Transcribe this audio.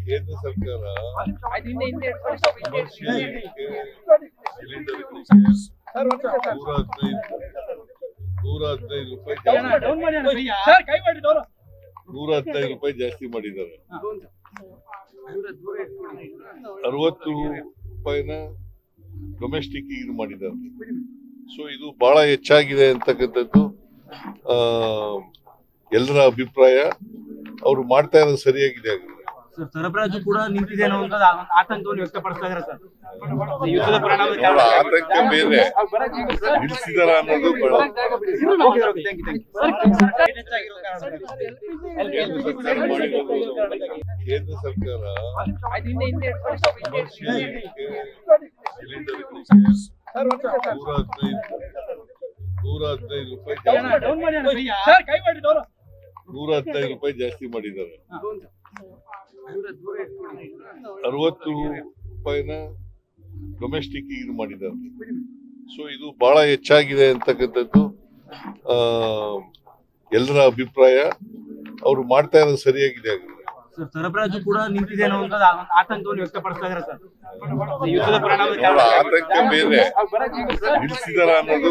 ಕೇಂದ್ರ ಸರ್ಕಾರ ₹115 ಜಾಸ್ತಿ ಮಾಡಿದ್ದಾರೆ. 60 ರೂಪಾಯಿನ ಡೊಮೆಸ್ಟಿಕ್ ಇದು ಮಾಡಿದ್ದಾರೆ. ಸೊ ಇದು ಬಹಳ ಹೆಚ್ಚಾಗಿದೆ ಅಂತಕ್ಕಂಥದ್ದು ಎಲ್ಲರ ಅಭಿಪ್ರಾಯ. ಅವರು ಮಾಡ್ತಾ ಇರೋದು ಸರಿಯಾಗಿದೆ ಆಗಿದೆ. ಸರಬರಾಜು ಕೂಡ ನಿಂತಿದೆ ಅನ್ನುವಂತ ಆತಂಕವನ್ನು ವ್ಯಕ್ತಪಡಿಸ್ತಾ ಇದ್ದಾರೆ ಸರ್. ಆತಂಕ ಬೇರೆ, ನಿಲ್ಲಿಸಿದಾರ ಅನ್ನೋದು ಕೇಂದ್ರ ಸರ್ಕಾರ ₹115 ಜಾಸ್ತಿ ಮಾಡಿದ್ದಾರೆ. 60 ರೂಪಾಯಿನ ಡೊಮೆಸ್ಟಿಕ್ ಇದು ಮಾಡಿದ್ದಾರೆ. ಸೊ ಇದು ಬಹಳ ಹೆಚ್ಚಾಗಿದೆ ಅಂತಕ್ಕಂಥದ್ದು ಎಲ್ಲರ ಅಭಿಪ್ರಾಯ. ಅವರು ಮಾಡ್ತಾ ಇರೋದು ಸರಿಯಾಗಿದೆ ಆಗಿದೆ. ಸರಬರಾಜು ಕೂಡ ನಿಂತಿದೆ ಅನ್ನುವಂತ ಆತಂಕವನ್ನು ವ್ಯಕ್ತಪಡಿಸ್ತಾ ಇದ್ದಾರೆ ಸರ್. ಆತಂಕ ಬೇರೆ, ನಿಲ್ಲಿಸಿದಾರ ಅನ್ನೋದು